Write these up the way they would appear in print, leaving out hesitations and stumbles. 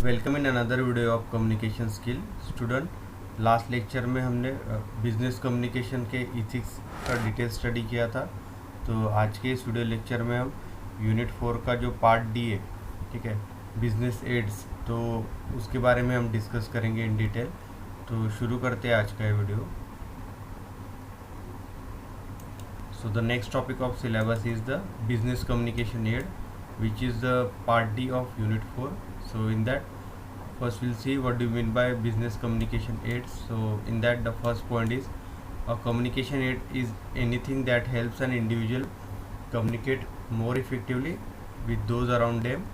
Welcome in another video of communication skill student. Last lecture में हमने business communication के ethics का detail study किया था। तो आज के इस वीडियो लेक्चर में हम यूनिट 4 का जो पार्ट डी है, ठीक है, बिजनेस एड्स, तो उसके बारे में हम डिस्कस करेंगे इन डिटेल। तो शुरू करते हैं आज का ये video. So the next topic of syllabus is the business communication aid, which is the part D of unit 4. So in that, first we'll see what do you mean by business communication aids. So in that, the first point is a communication aid is anything that helps an individual communicate more effectively with those around them.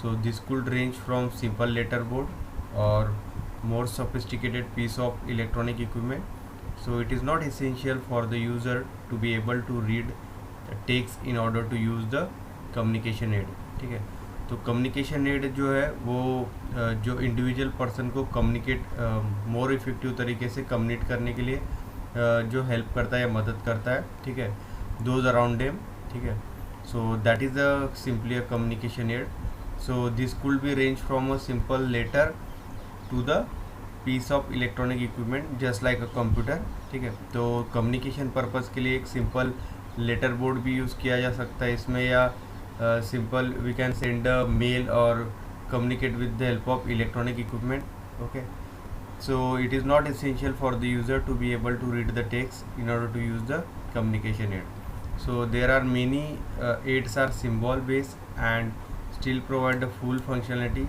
So this could range from simple letterboard or more sophisticated piece of electronic equipment. So it is not essential for the user to be able to read the text in order to use the communication aid. ठीक है, तो communication add जो है वो जो individual person को communicate more effective तरीके से कम्युनिकेट करने के लिए जो हेल्प करता है या मदद करता है, ठीक है, दोज अराउंड डेम, ठीक है। So that is a simply a communication aid. So this could be range from a simple letter to the piece of electronic equipment just like a computer, ठीक है। तो कम्युनिकेशन पर्पज़ के लिए एक simple letter board भी use किया जा सकता है इसमें, या simple we can send a mail और communicate with the help of electronic equipment, okay. So it is not essential for the user to be able to read the text in order to use the communication aid. So there are many aids are symbol based and still provide the full functionality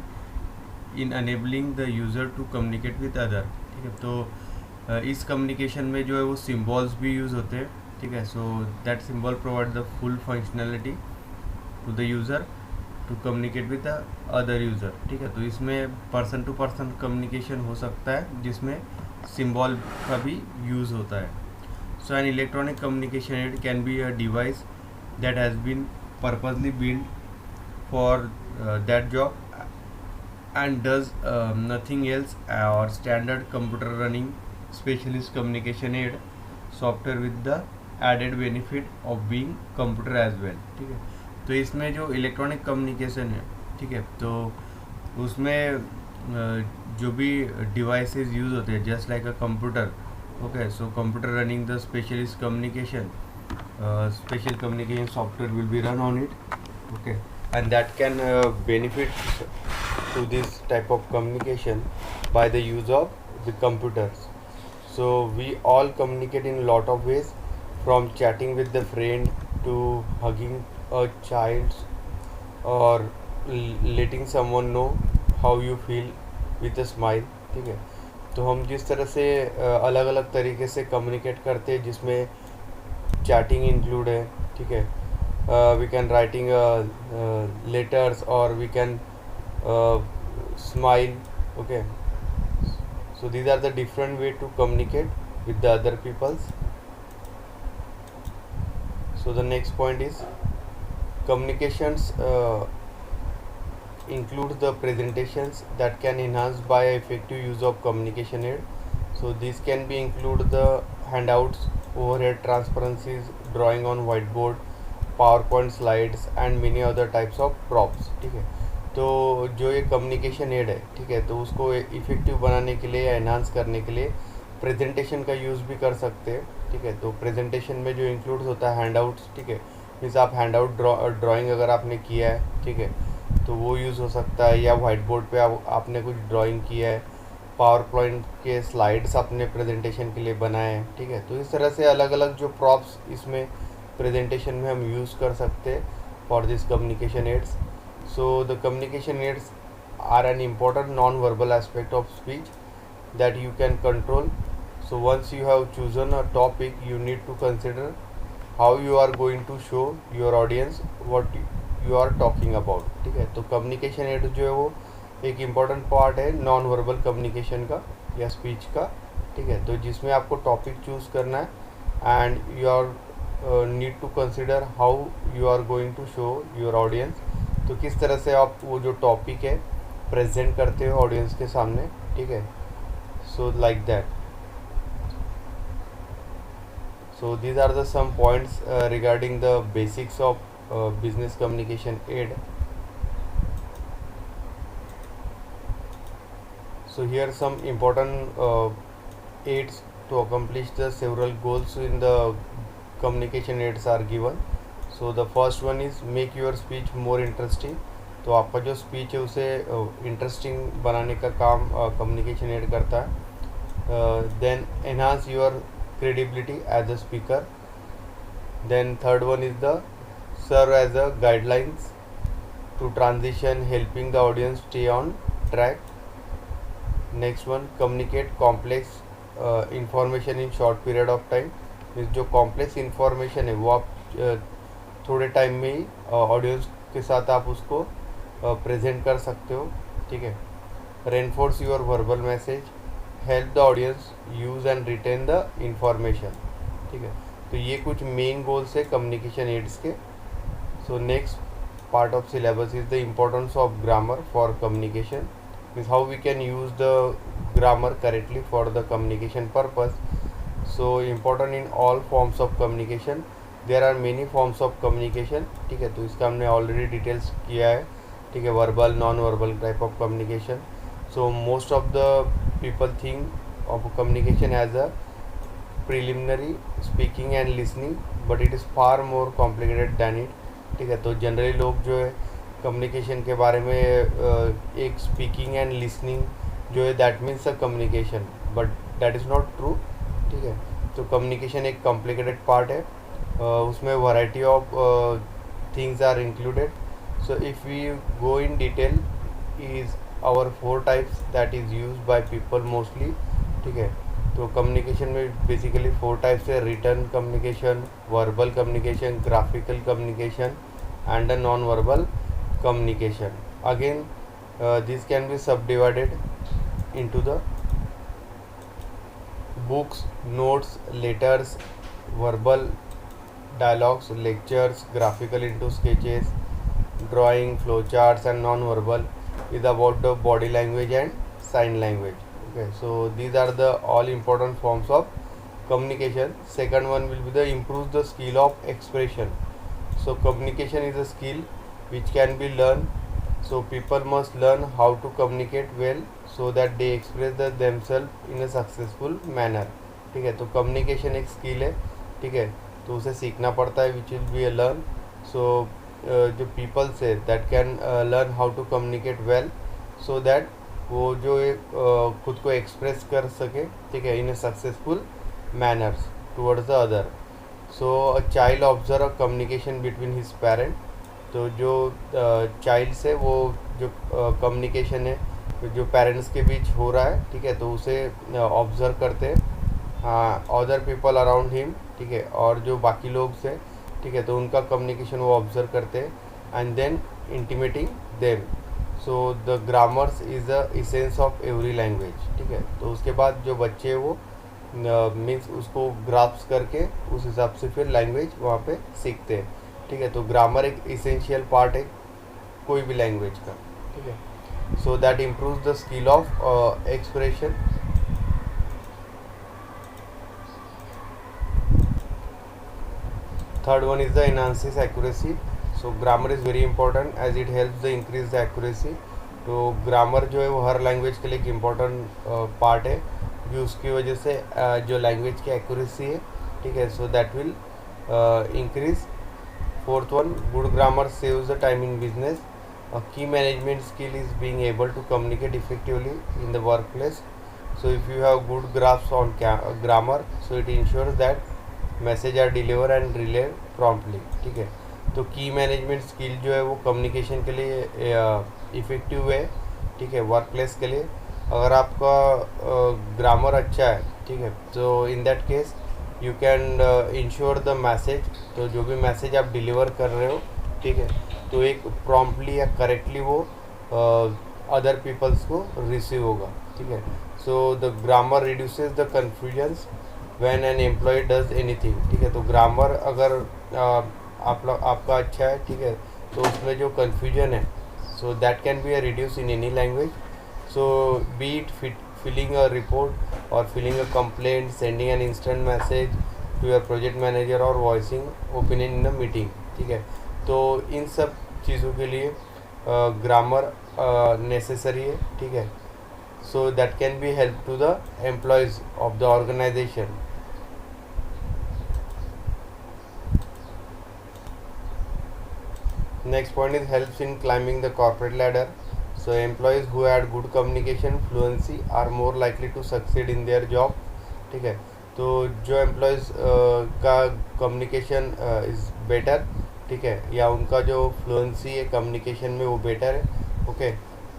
in enabling the user to communicate with other, ठीक है। तो इस communication में जो है वो symbols भी use होते हैं, ठीक है। So that symbol provide the full functionality to the user to communicate with the other user, ठीक है। तो इसमें पर्सन टू पर्सन कम्युनिकेशन हो सकता है जिसमें सिंबल का भी यूज़ होता है। So an electronic communication aid can be a device that has been purposely build for that job and does nothing else, or standard computer running specialist communication aid software with the added benefit of being computer as well, ठीक है। तो इसमें जो electronic communication है, ठीक है, तो उसमें जो भी डिवाइसेस यूज़ होते हैं just like a computer, okay. So computer running the specialist communication special communication software will be run on it, okay, and that can benefit to this type of communication by the use of the computers. So we all communicate in a lot of ways, from chatting with the friend to hugging a child or letting someone know how you feel with a smile, ठीक है। तो हम जिस तरह से अलग अलग तरीके से कम्युनिकेट करते हैं जिसमें चैटिंग इंक्लूड है, ठीक है। वी कैन राइटिंग लेटर्स और we can smile, okay. So these are the different way to communicate with the other peoples. So the next point is communications include the presentations that can enhance by effective use of communication aid. So these can be include the handouts, overhead transparencies, drawing on whiteboard, PowerPoint slides and many other types of props, ठीक है। तो जो ये communication add है, ठीक है, तो उसको इफ़ेक्टिव बनाने के लिए या एनहांस करने के लिए प्रेजेंटेशन का यूज़ भी कर सकते हैं, ठीक है। तो प्रेजेंटेशन में जो इंक्लूड होता है हैंडआउट्स, ठीक है, मीन्स आप हैंडआउट ड्राइंग अगर आपने किया है, ठीक है, तो वो यूज़ हो सकता है, या वाइट बोर्ड पे आपने कुछ ड्राइंग किया है, पावर पॉइंट के स्लाइड्स आपने प्रेजेंटेशन के लिए बनाए हैं, ठीक है। तो इस तरह से अलग अलग जो प्रॉप्स इसमें प्रेजेंटेशन में हम यूज़ कर सकते हैं for this communication aids. So the communication aids are an important non-verbal aspect of speech that you can control. So once you have chosen a topic, you need to consider how you are going to show your audience what you are talking about, ठीक है। तो communication aid जो है वो एक important part है non verbal communication का या स्पीच का, ठीक है। तो जिसमें आपको टॉपिक चूज़ करना है and you are need to consider how you are going to show your audience, तो किस तरह से आप वो जो टॉपिक है प्रेजेंट करते हो ऑडियंस के सामने, ठीक है। So like that. So these are the some points regarding the basics of business communication aid. So here some important aids to accomplish the several goals in the communication aids are given. So the first one is make your speech more interesting. तो आपका जो speech है उसे interesting बनाने का काम communication aid करता है. Then enhance your credibility as a speaker. Then third one is the serve as a guidelines to transition helping the audience stay on track. Next one communicate complex information in short period of time. Means जो complex information है वो आप थोड़े time में ही audience के साथ आप उसको प्रेजेंट कर सकते हो. ठीक है. Reinforce your verbal message. Help the audience use and retain the information. ठीक है. तो ये कुछ मेन गोल्स है कम्युनिकेशन एड्स के. So next part of syllabus is the importance of grammar for communication. Means how we can use the grammar correctly for the communication purpose. So important in all forms of communication. There are many forms of communication. ठीक है. तो इसका हमने already details किया है. ठीक है. Verbal non verbal type of communication. So most of the people think of communication as a preliminary speaking and listening but it is far more complicated than it. ठीक है. तो जनरली लोग जो है कम्युनिकेशन के बारे में एक स्पीकिंग एंड लिसनिंग जो है that means a communication, but that is not true. ठीक है. तो कम्युनिकेशन एक कॉम्प्लिकेटेड पार्ट है. उसमें variety of things are included. So if we go in detail is our 4 types that is used by people mostly. ठीक है. तो communication में बेसिकली 4 टाइप्स है. Written communication, verbal communication, graphical communication and a non verbal communication. Again this can be sub divided into the books, notes, letters, verbal dialogues, lectures, graphical into sketches, drawing, flowcharts, and non-verbal is about the body language and sign language. Okay, so these are the all important forms of communication. Second one will be the improve the skill of expression. So communication is a skill which can be learned. So people must learn how to communicate well so that they express themselves in a successful manner. ठीक है. तो communication एक skill है. ठीक है. तो उसे सीखना पड़ता है which will be a learn. So जो पीपल्स है that can learn how to communicate well so that वो जो एक खुद को एक्सप्रेस कर सके. ठीक है. In a successful manners towards the other. So a child observe a communication between his parent. तो जो चाइल्ड से वो जो कम्युनिकेशन है जो पेरेंट्स के बीच हो रहा है. ठीक है. तो उसे ऑब्जर्व करते हैं अदर पीपल अराउंड हिम. ठीक है. और जो बाकी लोग से ठीक है तो उनका कम्युनिकेशन वो ऑब्जर्व करते हैं and then intimating them. So the grammars is the essence of every language. ठीक है. तो उसके बाद जो बच्चे वो मीन्स उसको ग्राफ्स करके उस हिसाब से फिर लैंग्वेज वहाँ पे सीखते हैं. ठीक है. तो ग्रामर एक इसेंशियल पार्ट है कोई भी लैंग्वेज का. ठीक है. So that improves the skill of expression. Third one is the enhances accuracy. So grammar is very important as it helps the increase the accuracy. तो ग्रामर जो है वो हर लैंग्वेज के लिए एक इम्पॉर्टेंट पार्ट है क्योंकि उसकी वजह से जो लैंग्वेज की एक्यूरेसी है. ठीक है. So that will increase. Fourth one good grammar saves the time in business. Key management skill is being able to communicate effectively in the work place. So if you have good graphs on grammar so it ensures that message are deliver and relay promptly. ठीक है. तो की management skill जो है वो communication के लिए effective है. ठीक है. वर्क प्लेस के लिए अगर आपका ग्रामर अच्छा है. ठीक है. तो in that case you can ensure the message. तो जो भी मैसेज आप डिलीवर कर रहे हो. ठीक है. तो एक प्रॉम्प्टली या करेक्टली वो अदर पीपल्स को रिसीव होगा. ठीक है. So the grammar reduces the confusions when an employ does anything. ठीक है. तो ग्रामर अगर आपका अच्छा है. ठीक है. तो उसमें जो कन्फ्यूजन है so that can be reduce in any language. So be it filling a report और filling a complaint, sending an instant message to your project manager और voicing opinion in a meeting. ठीक है. तो इन सब चीज़ों के लिए ग्रामर नेसेसरी है. ठीक है. so that can be help to the employees of the organization. Next point is helps in climbing the corporate ladder. So employees who had good communication fluency are more likely to succeed in their job. ठीक है, तो जो employees का communication is better, ठीक है, या उनका जो फ्लुएंसी है कम्युनिकेशन में वो बेटर है, ओके,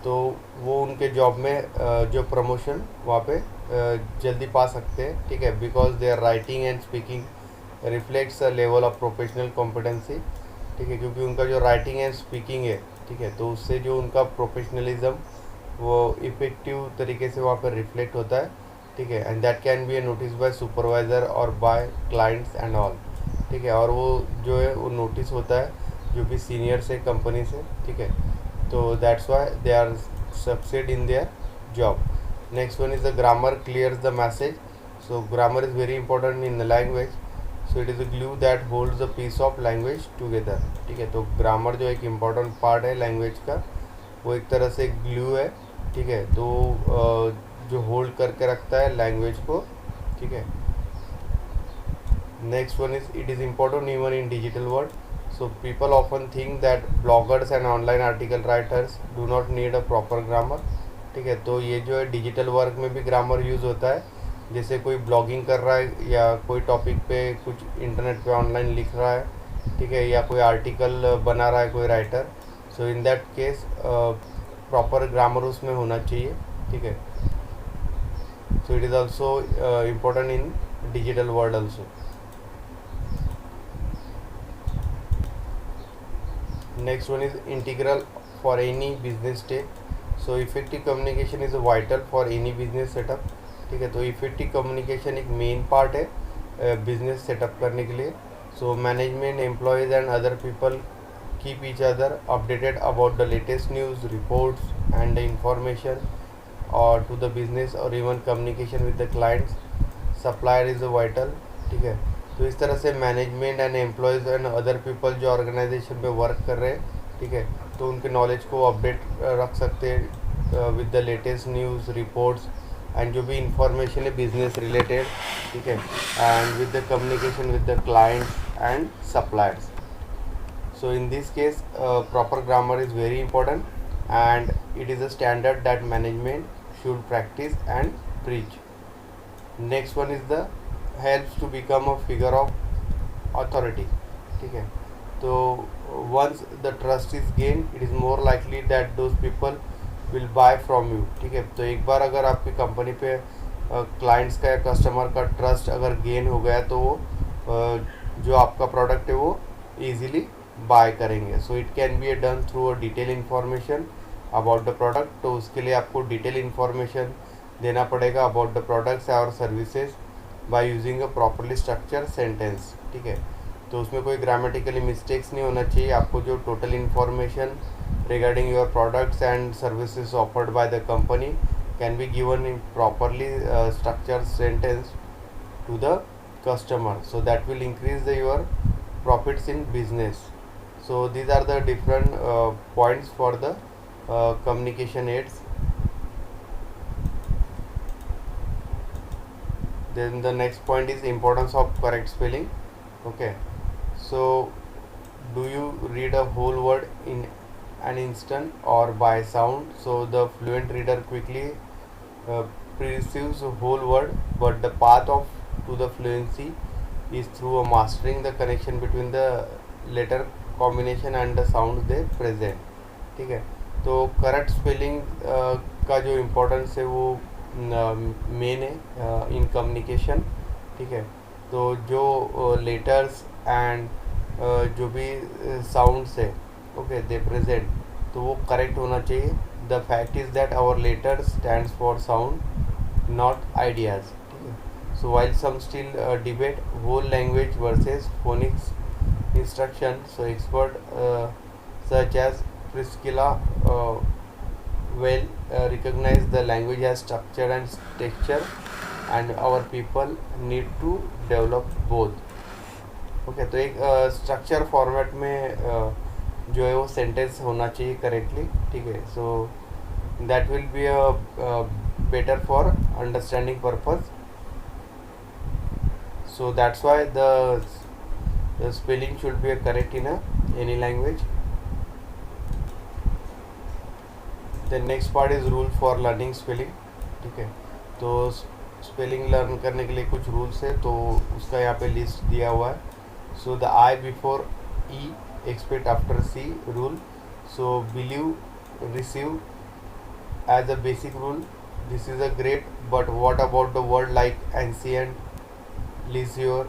तो वो उनके जॉब में जो प्रमोशन वहाँ पे जल्दी पा सकते हैं, ठीक है, because they are writing and speaking reflects a level of professional competency, ठीक है, क्योंकि उनका जो राइटिंग एंड स्पीकिंग है, ठीक है, तो उससे जो उनका प्रोफेशनलिज्म वो इफ़ेक्टिव तरीके से वहाँ पर रिफ्लेक्ट होता है, ठीक है, and that can be A notice bye supervisor और बाय क्लाइंट्स एंड ऑल, ठीक है, और वो जो है वो नोटिस होता है जो भी सीनियर्स है कंपनी से, ठीक है, तो that's why they are succeed in their job. Next one is the grammar clears the message. So grammar is very important in the language. So it is a glue that holds the piece of language together, ठीक है, तो grammar जो एक important part है language का, वो एक तरह से ग्लू है, ठीक है, तो जो होल्ड करके रखता है लैंग्वेज को, ठीक है. Next one is it is important even in digital world. So people often think that bloggers and online article writers do not need a proper grammar, ठीक है, तो ये जो है डिजिटल वर्क में भी ग्रामर यूज़ होता है. जैसे कोई ब्लॉगिंग कर रहा है या कोई टॉपिक पे कुछ इंटरनेट पे ऑनलाइन लिख रहा है, ठीक है, या कोई आर्टिकल बना रहा है कोई writer, so in that case proper grammar उसमें होना चाहिए, ठीक है. So it is also important in digital world also. Next one is integral for any business state. So effective communication is vital for any business setup, ठीक है, तो effective communication एक main part है business setup करने के लिए. So management, employees and other people keep each other updated about the latest news, reports and information और to the business और even communication with the clients, supplier is vital, ठीक है, तो इस तरह से management and employees and other people जो organisation में वर्क कर रहे हैं, ठीक है, तो उनके नॉलेज को अपडेट रख सकते हैं with the latest news, reports and जो भी इंफॉर्मेशन है बिजनेस रिलेटेड, ठीक है, and with the communication with the clients and suppliers. So in this case proper grammar is very important and it is a standard that management should practice and preach. Next one is the helps to become a figure of authority, ठीक है, तो once the trust is gained it is more likely that those people will buy from you, ठीक है, तो एक बार अगर आपकी company पे क्लाइंट्स का या कस्टमर का ट्रस्ट अगर गेन हो गया तो वो जो आपका प्रोडक्ट है वो ईजिली बाय करेंगे. So it can be done through a detail information about the product, तो उसके लिए आपको डिटेल इन्फॉर्मेशन देना पड़ेगा अबाउट द प्रोडक्ट्स और services by using a properly structure sentence, ठीक है, तो उसमें कोई ग्रामेटिकली मिस्टेक्स नहीं होना चाहिए. आपको जो total information regarding your products and services offered by the company can be given in properly structure sentence to the customer, so that will increase your profits in business. So these are the different points for the communication aids. Then the next point is importance of correct spelling. Okay, so do you read a whole word in an instant or by sound? So the fluent reader quickly perceives a whole word, but the path of to the fluency is through a mastering the connection between the letter combination and the sound they present, ठीक है, तो correct spelling का जो importance है वो main है in communication, ठीक है, तो जो लेटर्स एंड जो भी साउंड्स है, ओके, दे प्रेजेंट, तो वो करेक्ट होना चाहिए. The fact is that hour later stands for sound not ideas. So while some still debate whole language versus phonics instruction, so expert such as Priscilla recognize the language as structure and texture, and our people need to develop both. Okay, तो एक structure format में जो है वो sentence होना चाहिए correctly, ठीक है, so that will be a better for understanding purpose. So that's why the spelling should be correct in any language. The next part is rule for learning spelling. ठीक है, तो स्पेलिंग लर्न करने के लिए कुछ rules है, तो उसका यहाँ पे लिस्ट दिया हुआ है. So the I before E, except after C rule. So believe, receive as a basic rule. This is a great, but what about the word like ancient, leisure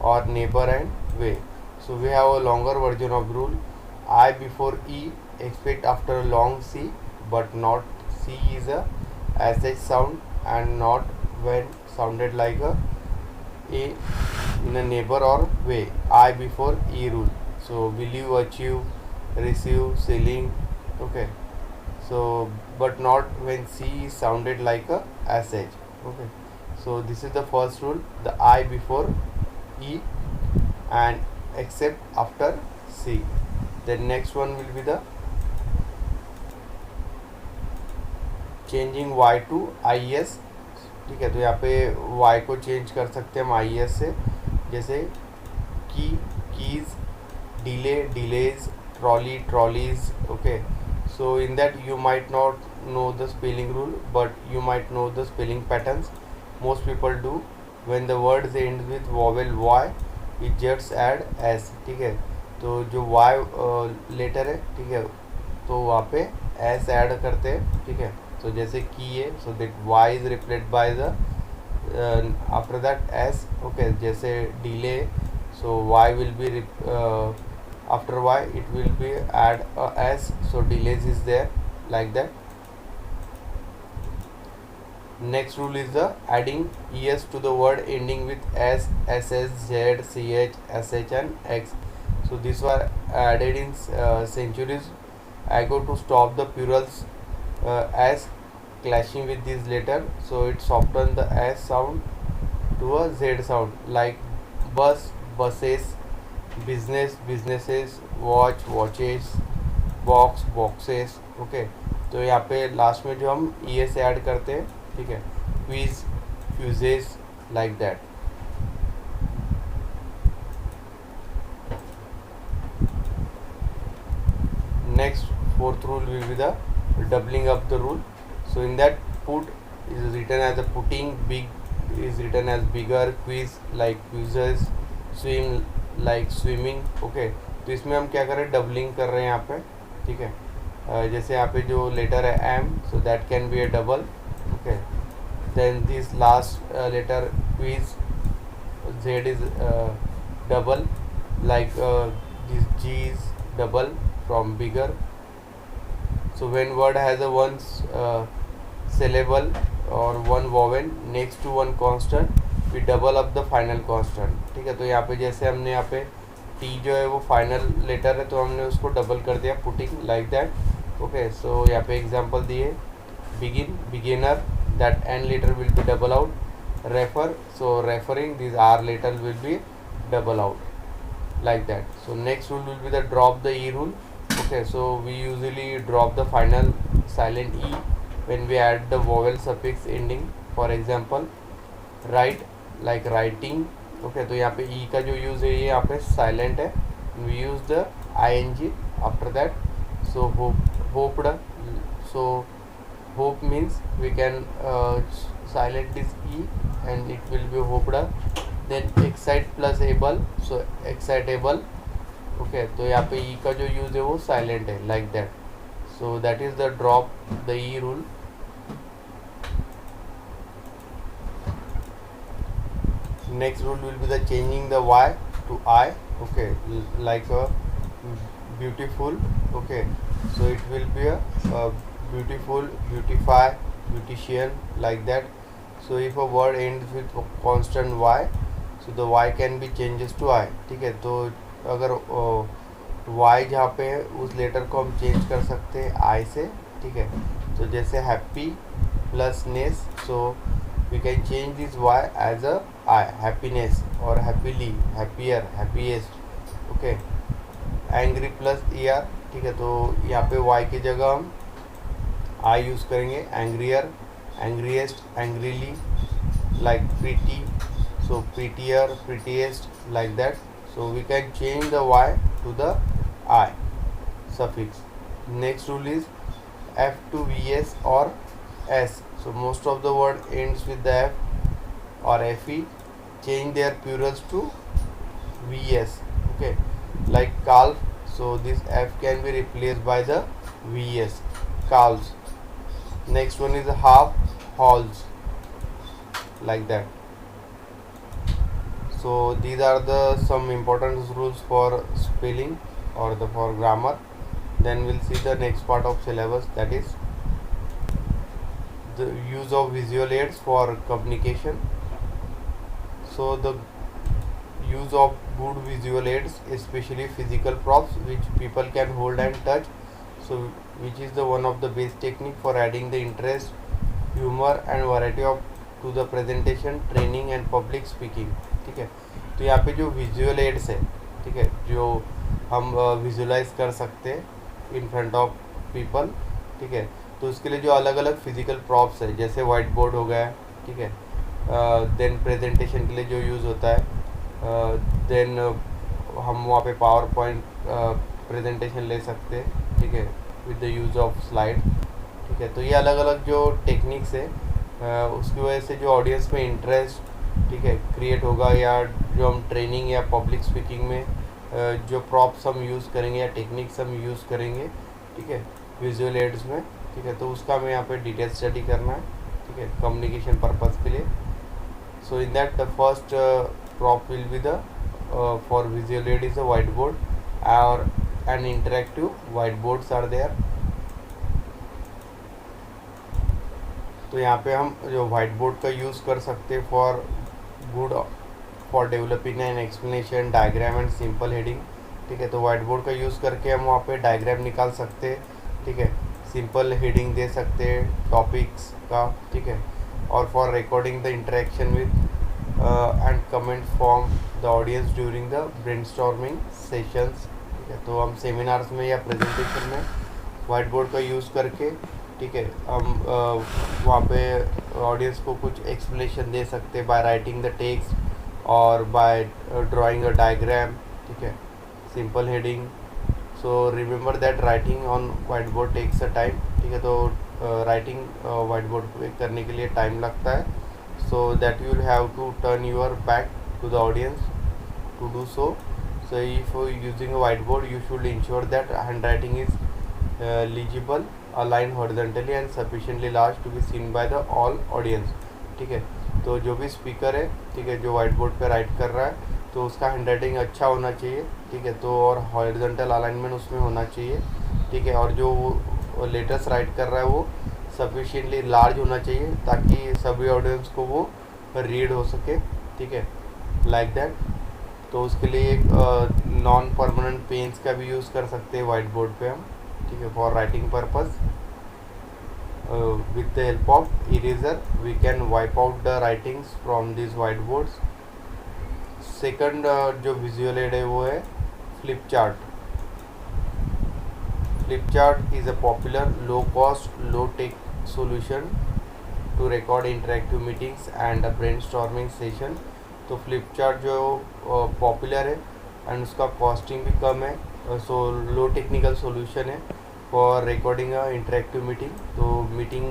or neighbor and way? So we have a longer version of rule. I before E, expect after a long C, but not C is a SH sound and not when sounded like a in a neighbor or way. I before E rule. So believe, achieve, receive, selling. Okay. So but not when C is sounded like a SH. Okay. So this is the first rule, the I before E and except after C. The next one will be the changing Y to IES. ठीक है, तो यहाँ पे Y को change कर सकते हैं हम IES से, जैसे की, keys, delay, delays, trolley, trolleys. Okay. So in that you might not know the spelling rule, but you might know the spelling patterns. Most people do. When the words end with vowel Y, it just add S. ठीक है, तो जो Y letter है, ठीक है, तो वहाँ पे S ऐड करते हैं. ठीक है, तो जैसे की है, so that Y is replaced by the after that S. Okay, जैसे delay, so Y will be after Y it will be add a S, so delays is there, like that. Next rule is the adding ES to the word ending with S, SS, Z, CH, SH and X. So these were added in centuries ago to stop the plurals S clashing with this letter, so it softened the S sound to a Z sound, like bus, buses, business, businesses, watch, watches, box, boxes. Okay, तो यहाँ पे last में जो हम E S add करते हैं. ठीक है, quiz, fuses, like that. Next fourth rule will be the doubling up the rule. So in that put is written as a putting, big is written as bigger, quiz like quizzes, swim like swimming. Okay, तो इसमें हम क्या करें, doubling कर रहे हैं यहाँ पे. ठीक है, जैसे यहाँ पे जो लेटर है M, so that can be a double. Okay, then this last letter quiz, Z is double, like this G is double from bigger. So when word has a one syllable और one vowel next to one constant, we double up the final constant. ठीक है, तो यहाँ पे जैसे हमने यहाँ पे टी जो है वो फाइनल लेटर है, तो हमने उसको डबल कर दिया, putting, like that. Okay, so यहाँ पे एग्जांपल दिए, begin, beginner, that N letter will be double out. Refer, so referring, this R letter will be double out, like that. So next rule will be the drop the E rule. Okay, so we usually drop the final silent E when we add the vowel suffix ending. For example, write, like writing. Okay, तो यहाँ पे E का जो use है ये यहाँ पे silent है. We use the ing after that. So hoped. So hope means we can silent this E and it will be hoped. Then excite plus able, so excitable. Okay, तो यहाँ पे E का जो यूज़ है वो silent है, like that. So that is the drop the E rule. Next rule will be the changing the Y to I. Okay, like a beautiful. Okay, so it will be a beautiful, beautify, beautician, like that. So if a word ends with a constant Y, so the Y can be changes to I. ठीक है, तो अगर Y जहाँ पे है उस letter को हम चेंज कर सकते हैं I से. ठीक है, तो जैसे happy plus ness, so we can change this Y as a I, happiness, और happily, happier, happiest. Okay, angry plus ER. ठीक है, तो यहाँ पे Y की जगह हम I यूज़ करेंगे, एंग्रियर. angriest, angrily, like pretty, so prettier, prettiest, like that. So we can change the y to the I suffix. Next rule is f to vs or s. So most of the word ends with the f or fe. Change their plurals to vs. Okay, like calf, so this f can be replaced by the vs, calves. Next one is half, halls, like that. So these are the some important rules for spelling or the for grammar. Then we'll see the next part of syllabus, that is the use of visual aids for communication. So the use of good visual aids, especially physical props which people can hold and touch, so which is the one of the best technique for adding the interest, humor and variety of to the presentation, training and public speaking. ठीक है, तो यहाँ पे जो visual aids है, ठीक है, जो हम विजुलाइज कर सकते हैं इन फ्रंट ऑफ पीपल, ठीक है, तो उसके लिए जो अलग अलग फिजिकल प्रॉप्स है, जैसे वाइट बोर्ड हो गया, ठीक है, देन प्रेजेंटेशन के लिए जो यूज़ होता है, देन हम वहाँ पे पावर पॉइंट प्रेजेंटेशन ले सकते हैं, ठीक है, with the use of slide, ठीक है। तो ये अलग अलग जो टेक्निक्स है उसकी वजह से जो ऑडियंस में इंटरेस्ट, ठीक है, क्रिएट होगा, या जो हम ट्रेनिंग या पब्लिक स्पीकिंग में जो प्रॉप्स हम यूज़ करेंगे या टेक्निक्स हम यूज़ करेंगे, ठीक है, विजुअल एड्स में, ठीक है, तो उसका हमें यहाँ पे डिटेल स्टडी करना है, ठीक है, कम्युनिकेशन पर्पज़ के लिए। So in that the first prop will be the for visual aid is a whiteboard or an interactive whiteboards are there। तो यहाँ पे हम जो वाइट बोर्ड का यूज़ कर सकते हैं for good for developing an explanation, diagram and simple heading, ठीक है, तो वाइट बोर्ड का यूज़ करके हम वहाँ पे डायग्राम निकाल सकते हैं, ठीक है, सिंपल हेडिंग दे सकते हैं टॉपिक्स का, ठीक है, और for recording the interaction with and comment from the audience during the brainstorming sessions, ठीक है, तो हम सेमिनार्स में या प्रेजेंटेशन में वाइट बोर्ड का यूज़ करके, ठीक है, हम वहाँ पे ऑडियंस को कुछ एक्सप्लेनेशन दे सकते हैं बाय राइटिंग द टेक्स्ट और बाय ड्राइंग अ डायग्राम, ठीक है, simple heading. So remember that writing on white board takes a time, ठीक है, तो राइटिंग वाइट बोर्ड पे करने के लिए टाइम लगता है। so that you will have to turn your back to the audience to do so. So if you using a whiteboard, you should ensure that handwriting is legible, aligned horizontally and sufficiently large to be seen by the all audience, ठीक है, तो जो भी speaker है, ठीक है, जो white board पे राइट कर रहा है, तो उसका हैंडराइटिंग अच्छा होना चाहिए, ठीक है, तो और हॉरिजॉन्टल अलाइनमेंट उसमें होना चाहिए, ठीक है, और जो वो लेटेस्ट राइट कर रहा है वो सफिशिएंटली लार्ज होना चाहिए ताकि सभी ऑडियंस को वो रीड हो सके, ठीक है, लाइक दैट। तो उसके लिए एक नॉन परमानेंट पेन्स का भी यूज़ कर सकते हैं वाइट बोर्ड पे हम, ठीक है, for writing purpose. With the help of eraser we can wipe out the writings from this white boards. Second जो विजुअल एड है वो है flip chart. Flip chart is a popular low cost low tech solution to record interactive meetings and a brainstorming session। तो flip chart जो popular है and उसका costing भी कम है, सो लो टेक्निकल सॉल्यूशन है for recording a interactive meeting. तो meeting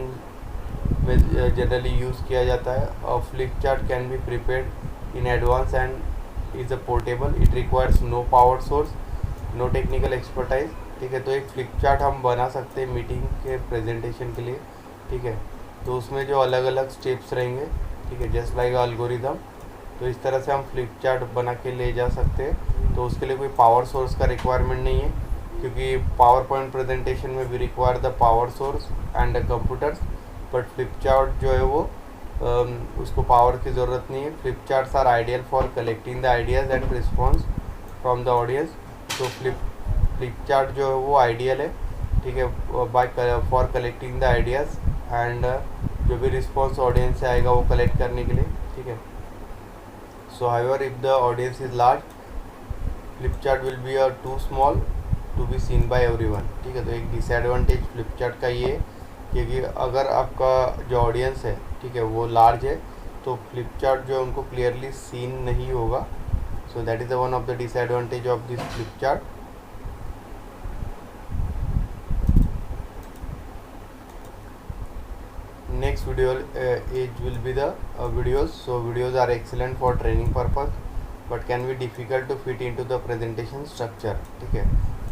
में जनरली यूज़ किया जाता है। Flip chart can be prepared in advance and is a portable, it requires no power source, no technical expertise, ठीक है। तो एक फ्लिप चार्ट हम बना सकते हैं मीटिंग के प्रेजेंटेशन के लिए, ठीक है, तो उसमें जो अलग अलग स्टेप्स रहेंगे, ठीक है, जस्ट लाइक एल्गोरिदम, तो इस तरह से हम फ्लिप चार्ट बना के ले जा सकते हैं। तो उसके लिए कोई पावर सोर्स का रिक्वायरमेंट नहीं है, क्योंकि पावर पॉइंट प्रेजेंटेशन में भी require the power source and the computers, but flip chart जो है वो उसको पावर की ज़रूरत नहीं है। Flip charts are ideal for collecting the ideas and response from the audience. तो फ्लिप चार्ट जो है वो आइडियल है, ठीक है, by for collecting the ideas and जो भी रिस्पॉन्स ऑडियंस से आएगा वो कलेक्ट करने के लिए, ठीक है। So however if the audience is large, flip chart will be too small to be seen by everyone, ठीक है। तो एक डिसएडवांटेज फ्लिप चार्ट का ये क्योंकि अगर आपका जो ऑडियंस है, ठीक है, वो लार्ज है तो फ्लिप चार्ट जो है उनको क्लियरली सीन नहीं होगा. So that is one of the disadvantage of this flip chart. Next video age will be the videos. So videos are excellent for training purpose but can be difficult to fit into the presentation structure. ठीक है,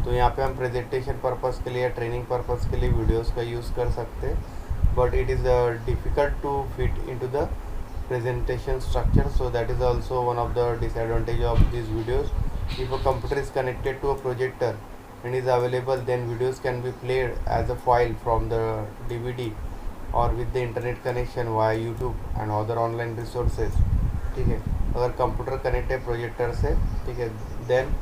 तो यहाँ पे हम presentation purpose के लिए, training purpose के लिए वीडियोस का यूज़ कर सकते हैं, but it is difficult to fit into the presentation structure. So that is also one of the disadvantage of these videos. If a computer is connected to a projector and is available, then videos can be played as a file from the DVD और with the internet connection via YouTube and other online resources. ठीक है, अगर computer connect है projector से, ठीक है, then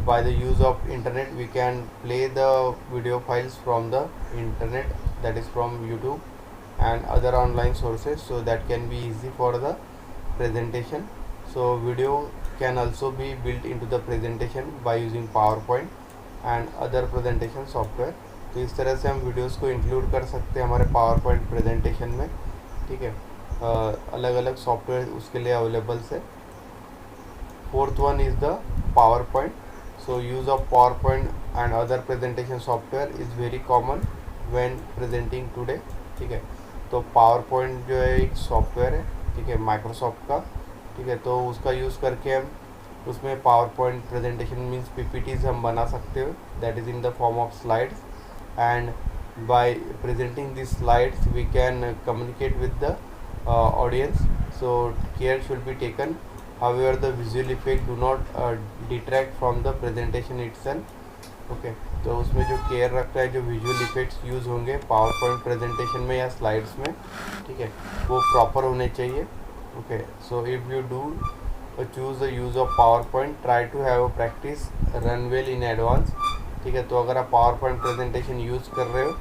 by the use of internet we can play the video files from the internet, that is from YouTube and other online sources, so that can be easy for the presentation. So video can also be built into the presentation by using PowerPoint and other presentation software. तो इस तरह से हम videos को include कर सकते हैं हमारे पावरपॉइंट प्रेजेंटेशन में. ठीक है, अलग अलग सॉफ्टवेयर उसके लिए अवेलेबल है. Fourth one is the PowerPoint. So use of PowerPoint and other presentation software is very common when presenting today. ठीक है, तो पावर पॉइंट जो है एक सॉफ्टवेयर है, ठीक है, माइक्रोसॉफ्ट का. ठीक है, तो उसका यूज़ करके हम उसमें power point presentation means PPTs हम बना सकते हो, that is in the form of slides. And by presenting this slides we can communicate with the audience. So care should be taken. However the visual effect do not distract from the presentation itself. Okay, तो उसमें जो care रखता है, जो visual effects use होंगे power point presentation में या slides में, ठीक है, वो प्रॉपर होने चाहिए. Okay, so if you do choose the use of power point, try to have a practice run well in advance. ठीक है, तो अगर आप पावर पॉइंट प्रेजेंटेशन यूज़ कर रहे हो,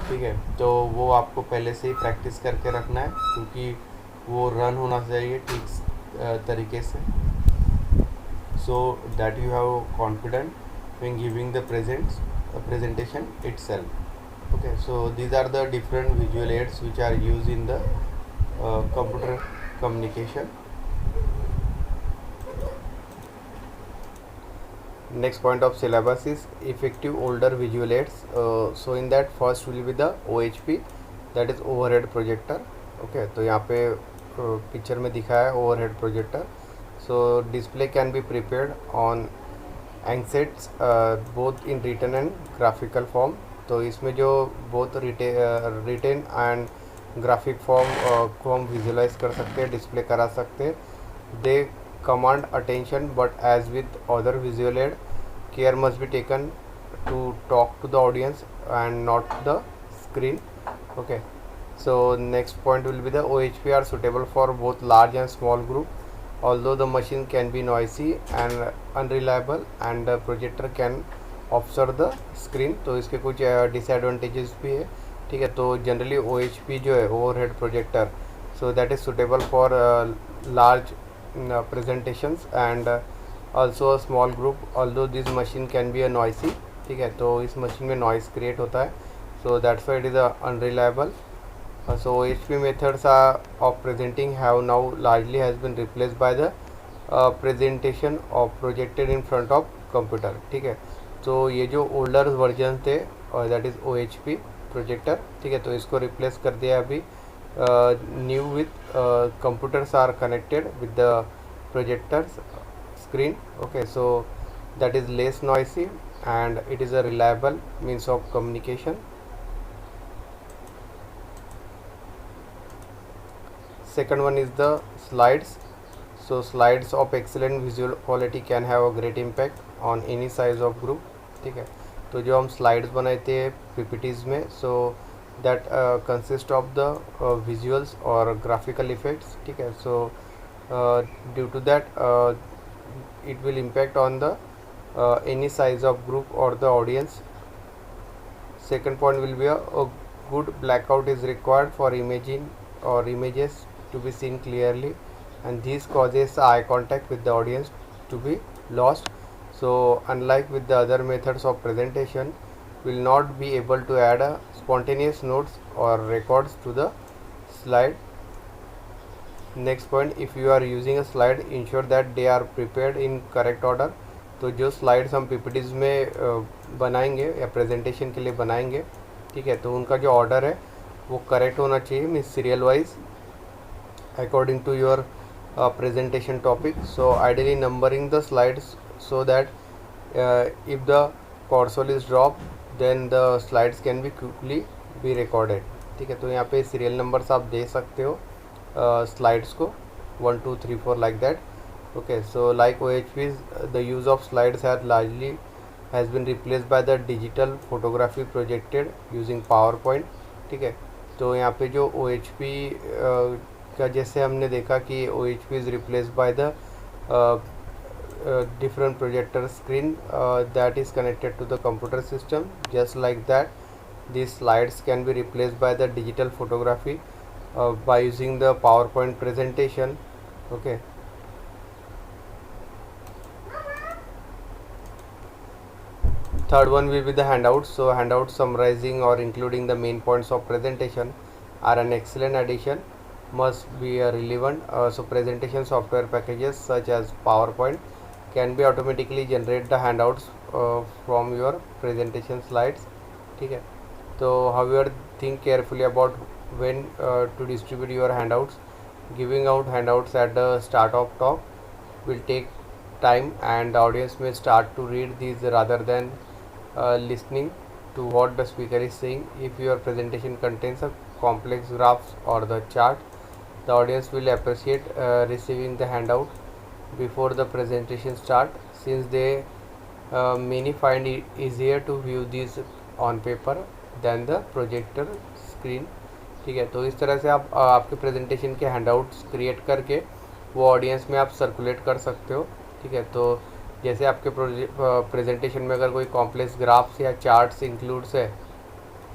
ठीक है, तो वो आपको पहले से ही प्रैक्टिस करके रखना है, क्योंकि वो रन होना चाहिए ठीक तरीके से, so that you have confident when giving the presentation itself. Okay, so these are the different visual aids which are used in the computer communication. Next point of syllabus is effective older visual aids. So in that first will be the OHP, that is overhead projector. Okay, तो यहाँ पे picture में दिखा है overhead projector. So display can be prepared on एंगसेट्स both in written and graphical form. तो इसमें जो both written and graphic form को हम विजुलाइज कर सकते हैं, डिस्प्ले करा सकते हैं. They command attention, but as with other visual aid, care must be taken to talk to the audience and not the screen. Okay, so next point will be the OHP are suitable for both large and small group. Although the machine can be noisy and unreliable and the projector can obscure the screen. तो इसके कुछ disadvantages भी है. ठीक है, तो generally OHP जो है overhead projector, so that is suitable for large presentations and also a small group. Although this machine can be a noisy. ठीक है, तो इस मशीन में noise create होता है, so that's why it is unreliable. So OHP methods of presenting have now largely has been replaced by the presentation of projected in front of computer. ठीक है, तो ये जो ओल्डर वर्जन थे that is OHP projector. ठीक है, तो इसको रिप्लेस कर दिया अभी new with computers are connected with the projectors screen. Okay, so that is less noisy and it is a reliable means of communication. Second one is the slides. So slides of excellent visual quality can have a great impact on any size of group. ठीक है, तो जो हम slides बनाते हैं PPTs में, so that consist of the visuals और graphical effects. ठीक है, so due to that it will impact on the any size of group or the audience. Second point will be a good blackout is required for imaging or images to be seen clearly, and this causes eye contact with the audience to be lost. So unlike with the other methods of presentation, will not be able to add a spontaneous notes or records to the slide. Next point, if you are using a slide, ensure that they are prepared in correct order. तो जो slides हम PPTs में बनाएंगे या presentation के लिए बनाएंगे, ठीक है, तो उनका जो ऑर्डर है वो करेक्ट होना चाहिए, means serial wise according to your presentation topic. So ideally numbering the slides so that if the cursor is dropped then the slides can be quickly be recorded. ठीक है, तो यहाँ पे सीरियल नंबर्स आप दे सकते हो स्लाइड्स को 1 2 3 4 like that. Okay, so like OHPs, the use of slides has been replaced by the digital photography projected using PowerPoint. ठीक है, तो यहाँ पे जो OHP का जैसे हमने देखा कि OHP is replaced by the different projector screen that is connected to the computer system. Just like that, these slides can be replaced by the digital photography by using the PowerPoint presentation. Okay. Third one will be the handouts. So handouts summarizing or including the main points of presentation are an excellent addition, must be relevant. So presentation software packages such as PowerPoint can be automatically generate the handouts from your presentation slides. ठीक है, तो however think carefully about when to distribute your handouts. Giving out handouts at the start of talk will take time and the audience may start to read these rather than listening to what the speaker is saying. If your presentation contains a complex graphs or the chart, the audience will appreciate receiving the handout before the presentation start, since they many find it easier to view these on paper than the projector screen. ठीक है, तो इस तरह से आप आपके presentation के handouts create करके वो ऑडियंस में आप सर्कुलेट कर सकते हो. ठीक है, तो जैसे आपके प्रेजेंटेशन में अगर कोई कॉम्प्लेक्स ग्राफ्स या चार्ट्स इंक्लूड्स है,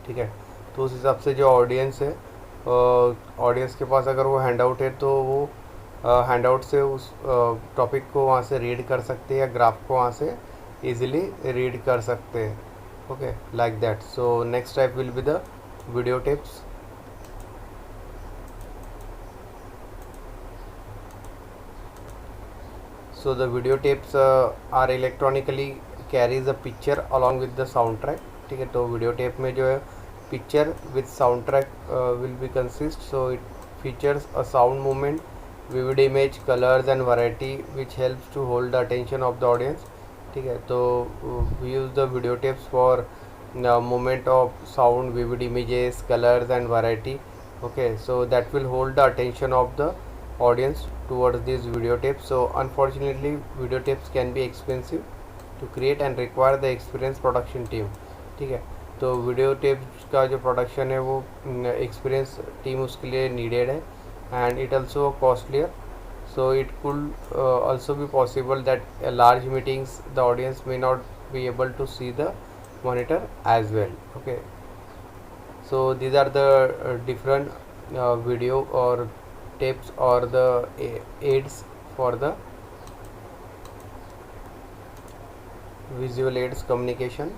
ठीक है, तो उस हिसाब से जो ऑडियंस है, ऑडियंस के पास अगर वो हैंडआउट है तो वो हैंडआउट से उस टॉपिक को वहाँ से रीड कर सकते हैं या ग्राफ को वहाँ से इजीली रीड कर सकते हैं. Okay, like that. So next type will be the video tips. So the video tapes are electronically carries a picture along with the soundtrack. ठीक है, तो वीडियो टेप में जो है picture with sound track will be consist. So it features a sound movement, vivid image, colours and variety which helps to hold the attention of the audience. ठीक है, तो we use the video tapes for movement of sound, vivid images, colours and variety. Okay, so that will hold the attention of the audience towards these video tapes. So unfortunately video tapes can be expensive to create and require the experienced production team. ठीक है, तो video tapes का जो production है वो experience team उसके लिए needed है and it also costlier. So it could also be possible that large meetings the audience may not be able to see the monitor as well. Okay, so these are the different video और tapes or the aids for the visual aids communication.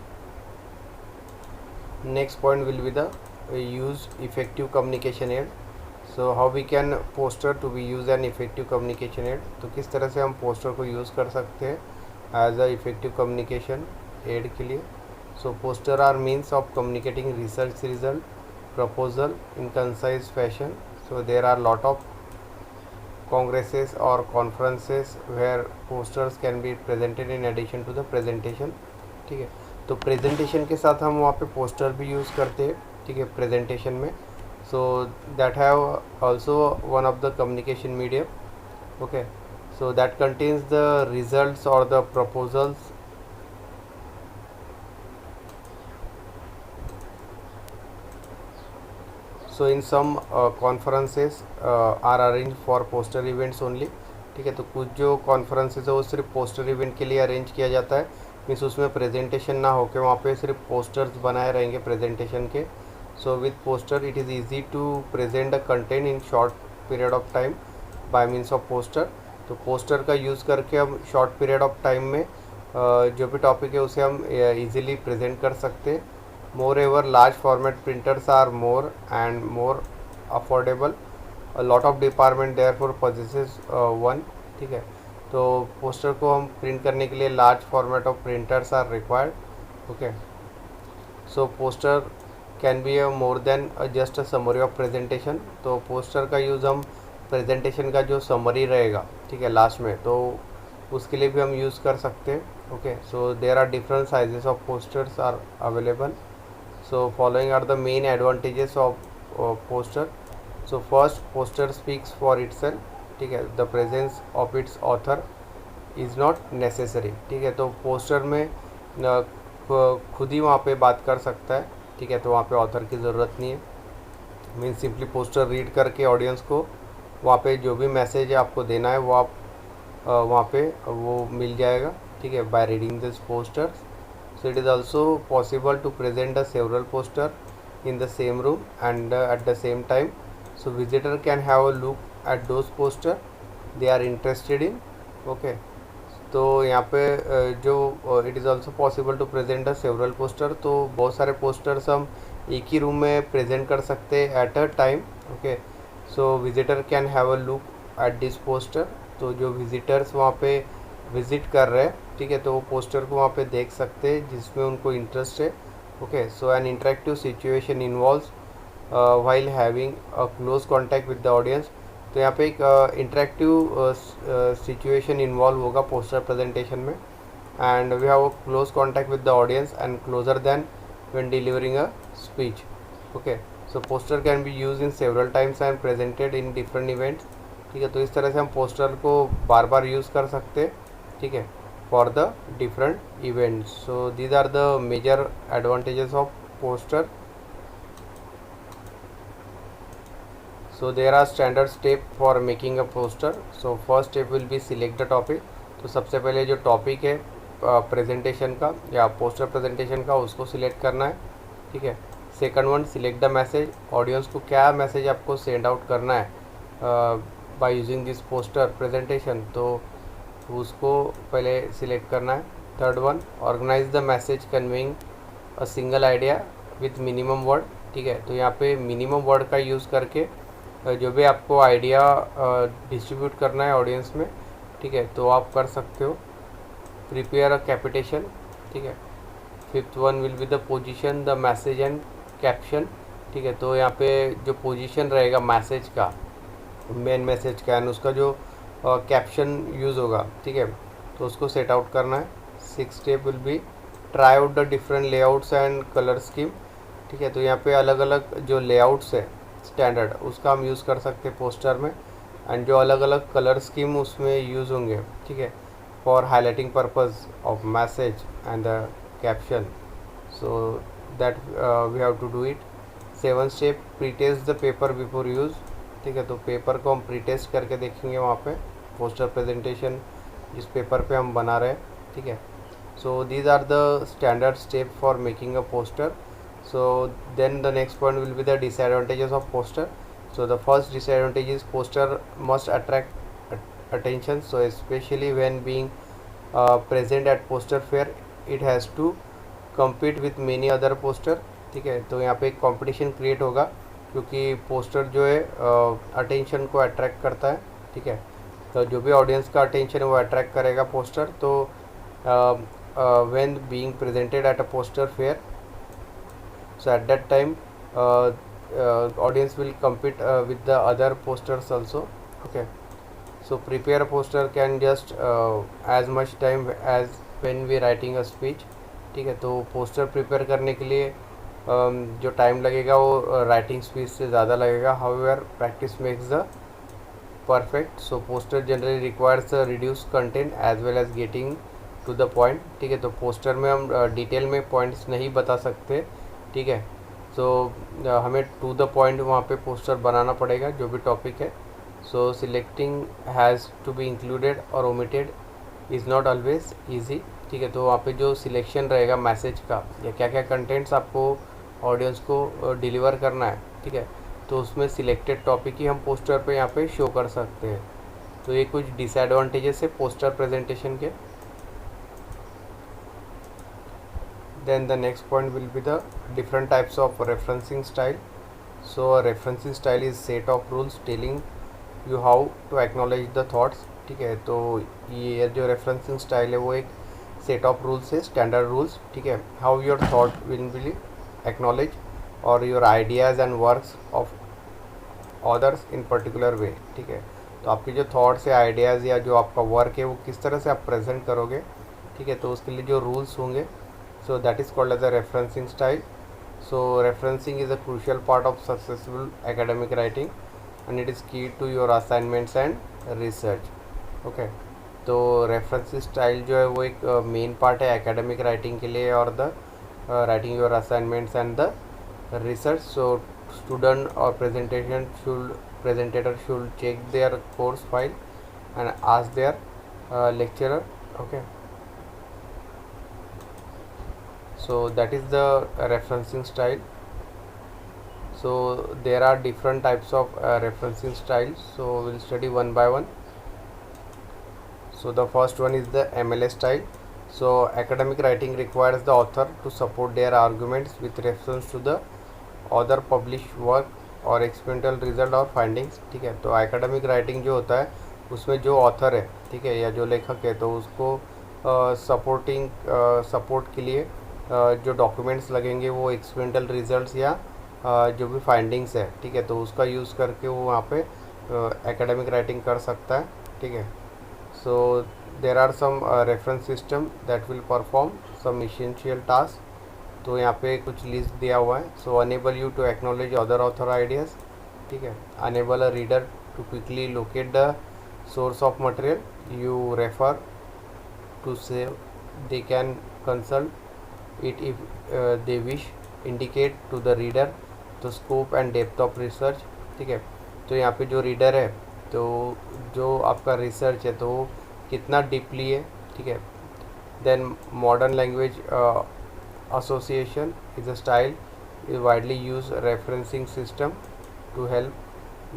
Next point will be the use effective communication aid. So how we can poster to be use an effective communication aid. तो किस तरह से हम poster को use कर सकते हैं as a effective communication aid के लिए. So poster are means of communicating research result, proposal in concise fashion. So there are lot of congresses or conferences where posters can be presented in addition to the presentation. ठीक है, तो presentation के साथ हम वहाँ पे poster भी use करते हैं. ठीक है, प्रेजेंटेशन में. So that have also one of the communication medium. Okay, so that contains the results और the proposals. So in some conferences are arrange for poster events only. ठीक है, तो कुछ जो कॉन्फ्रेंसेस है वो सिर्फ पोस्टर इवेंट के लिए अरेंज किया जाता है, मीन्स उसमें प्रेजेंटेशन ना होकर वहाँ पे सिर्फ पोस्टर्स बनाए रहेंगे प्रेजेंटेशन के. So with poster it is easy to present the content in short period of time by means of poster. तो पोस्टर का यूज़ करके हम शॉर्ट पीरियड ऑफ टाइम में जो भी टॉपिक है उसे हम ईज़िली प्रेजेंट कर सकते हैं. Moreover, large format printers are more and more affordable. A lot of department therefore possesses one. ठीक है, तो पोस्टर को हम प्रिंट करने के लिए large format of printers are required. Okay, so poster can be more than just a summary of presentation. तो poster का यूज़ हम प्रेजेंटेशन का जो समरी रहेगा, ठीक है, लास्ट में, तो उसके लिए भी हम यूज़ कर सकते हैं. Okay, so there are different sizes of posters are available. So following are the main advantages of poster. So first, poster speaks for itself. ठीक है, the presence of its author is not necessary. ठीक है, तो poster में खुद ही वहाँ पे बात कर सकता है. ठीक है, तो वहाँ पे ऑथर की ज़रूरत नहीं है. मीन सिंपली पोस्टर रीड करके ऑडियंस को वहाँ पे जो भी मैसेज है आपको देना है वो आप वहाँ पे वो मिल जाएगा. ठीक है, by reading this posters. So it is also possible to present the several poster in the same room and at the same time, so visitor can have a look at those poster they are interested in. Okay, तो यहाँ पे जो it is also possible to present a several poster. तो बहुत सारे posters हम एक ही room में प्रेजेंट कर सकते हैं at a time. Okay, so visitor can have a look at this poster. तो जो विजिटर्स वहाँ पे विज़िट कर रहे हैं, ठीक है, तो वो पोस्टर को वहाँ पे देख सकते हैं जिसमें उनको इंटरेस्ट है. Okay, so an interactive situation involves while having a close contact with the audience. तो यहाँ पे एक इंटरेक्टिव सिचुएशन इन्वॉल्व होगा पोस्टर प्रेजेंटेशन में, and we have a close contact with the audience and closer than when delivering a speech. Okay, so poster can be use in several times and presented in different events. ठीक है, तो इस तरह से हम poster को बार बार use कर सकते हैं. ठीक है, for the different events. So these are the major advantages of poster. So there are standard step for making a poster. So first step will be select the topic. तो सबसे पहले जो टॉपिक है प्रेजेंटेशन का या poster presentation का उसको select करना है. ठीक है, second one, select the message. Audience को क्या मैसेज आपको सेंड आउट करना है by using this poster presentation, तो उसको पहले सिलेक्ट करना है. Third one, organise the message conveying a single idea with minimum word. ठीक है, तो यहाँ पे मिनिमम वर्ड का यूज़ करके जो भी आपको आइडिया डिस्ट्रीब्यूट करना है ऑडियंस में, ठीक है, तो आप कर सकते हो. Prepare a capitation. ठीक है, fifth one will be the position the message and caption. ठीक है, तो यहाँ पे जो पोजीशन रहेगा मैसेज का, मेन मैसेज का, एंड उसका जो कैप्शन यूज़ होगा. ठीक है, तो उसको सेट आउट करना है. Six step will be try out the different layouts and colour scheme. ठीक है, तो यहाँ पे अलग अलग जो लेआउट्स है स्टैंडर्ड, उसका हम यूज़ कर सकते हैं पोस्टर में, एंड जो अलग अलग कलर स्कीम उसमें यूज़ होंगे. ठीक है, for highlighting purpose of message and the caption. So that we have to do it. Seven step, pretest the paper before use. ठीक है, तो पेपर को हम प्री-टेस्ट करके देखेंगे वहाँ पे पोस्टर प्रेजेंटेशन जिस पेपर पे हम बना रहे हैं. ठीक है, so these are the standard step for making a poster. So then the next point will be the disadvantages of poster. So the first disadvantage is poster must attract attention. So specially when being present at poster fair it has to compete with many other poster. ठीक है, तो यहाँ पे एक competition create होगा क्योंकि poster जो है अटेंशन को अट्रैक्ट करता है. ठीक है, तो जो भी ऑडियंस का अटेंशन है वो अट्रैक्ट करेगा पोस्टर. तो when being presented at a poster fair, so at that time audience will compete with the other posters also. Okay, so prepare a poster can just as much time as when we writing a speech. ठीक है, तो poster prepare करने के लिए जो time लगेगा वो writing speech से ज़्यादा लगेगा. However practice makes the perfect. So poster generally requires reduce content as well as getting to the point. ठीक है, तो पोस्टर में हम डिटेल में पॉइंट्स नहीं बता सकते. ठीक है, सो हमें टू द पॉइंट वहाँ पे पोस्टर बनाना पड़ेगा जो भी टॉपिक है. So selecting has to be included और omitted is not always easy. ठीक है, तो वहाँ पे जो सिलेक्शन रहेगा मैसेज का या क्या क्या कंटेंट्स आपको ऑडियंस को डिलीवर करना है. ठीक है, तो उसमें सिलेक्टेड टॉपिक ही हम पोस्टर पे यहाँ पे शो कर सकते हैं. तो ये कुछ डिसएडवांटेजेस है पोस्टर प्रेजेंटेशन के. Then the next point will be the different types of referencing style. So a referencing style is set of rules telling you how to acknowledge the thoughts. ठीक है, तो ये जो referencing style है वो एक set of rules है, standard rules. ठीक है, how your thought will be acknowledged or your ideas and works of others in particular way. ठीक है, तो आपके जो थॉट्स या आइडियाज़ या जो आपका वर्क है वो किस तरह से आप प्रेजेंट करोगे. ठीक है, तो उसके लिए जो रूल्स होंगे, so that is called as a referencing style. So referencing is a crucial part of successful academic writing and it is key to your assignments and research. Okay, तो referencing style जो है वो एक main part है academic writing के लिए और the writing your assignments and the research. So student or presentator should check their course file and ask their lecturer. Okay, so that is the referencing style. So there are different types of referencing styles, so we'll study one by one. So the first one is the MLA style. So academic writing requires the author to support their arguments with reference to the other published work और experimental result और findings. ठीक है, तो academic writing जो होता है उसमें जो ऑथर है, ठीक है, या जो लेखक है, तो उसको सपोर्ट के लिए जो डॉक्यूमेंट्स लगेंगे वो एक्सपेरिमेंटल रिजल्ट्स या जो भी फाइंडिंग्स है, ठीक है, तो उसका यूज़ करके वो वहाँ पे एकेडमिक राइटिंग कर सकता है. ठीक है, so there are some reference system that will perform some essential task. तो यहाँ पे कुछ लिस्ट दिया हुआ है. So enable you to acknowledge other author ideas. ठीक है, enable a reader to quickly locate the source of material you refer to save they can consult it if they wish. Indicate to the reader the scope and depth of research. ठीक है, तो यहाँ पे जो reader है, तो जो आपका रिसर्च है तो वो कितना डीपली है. ठीक है, then modern language association is a style is widely used referencing system to help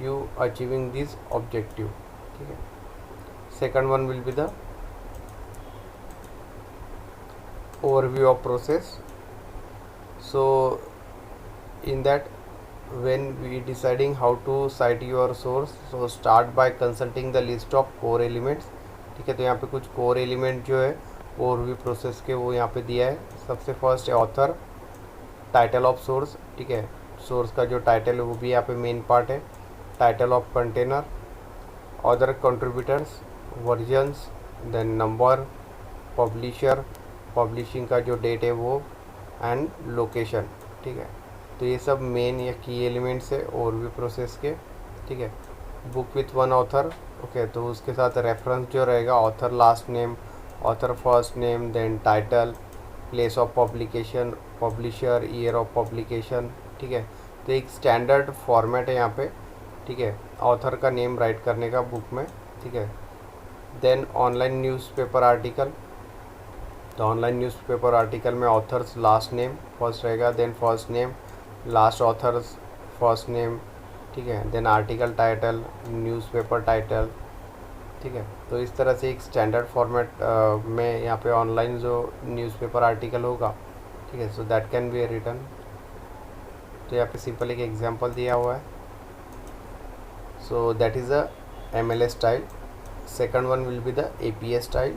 you achieving this objective. ठीक है, second one will be the overview of process. So in that, when we deciding how to cite your source, so start by consulting the list of core elements. ठीक है, तो यहाँ पे कुछ core element जो है ओवरव्यू प्रोसेस के वो यहाँ पे दिया है. सबसे फर्स्ट है ऑथर, टाइटल ऑफ सोर्स. ठीक है, सोर्स का जो टाइटल है वो भी यहाँ पे मेन पार्ट है. Title of container, other contributors, versions, then number, publisher, publishing का जो डेट है वो, एंड लोकेशन. ठीक है, तो ये सब मेन या की एलिमेंट्स है ओवरव्यू प्रोसेस के. ठीक है, book with one author. Okay, तो उसके साथ रेफरेंस जो रहेगा author last name, author first name, then title, place of publication, publisher, year of publication. ठीक है, तो एक स्टैंडर्ड फॉर्मेट है यहाँ पे. ठीक है, ऑथर का नेम राइट करने का बुक में. ठीक है, देन ऑनलाइन न्यूज़पेपर आर्टिकल. तो ऑनलाइन न्यूज़पेपर आर्टिकल में ऑथर्स लास्ट नेम फर्स्ट रहेगा, then first name, last author's first name. ठीक है, then article title, newspaper title. ठीक है, तो इस तरह से एक स्टैंडर्ड फॉर्मेट में यहाँ पे ऑनलाइन जो न्यूज़पेपर आर्टिकल होगा. ठीक है, so that can be written. तो यहाँ पे सिंपल एक एग्जांपल दिया हुआ है. So that is a MLA style. Second one will be the APA style.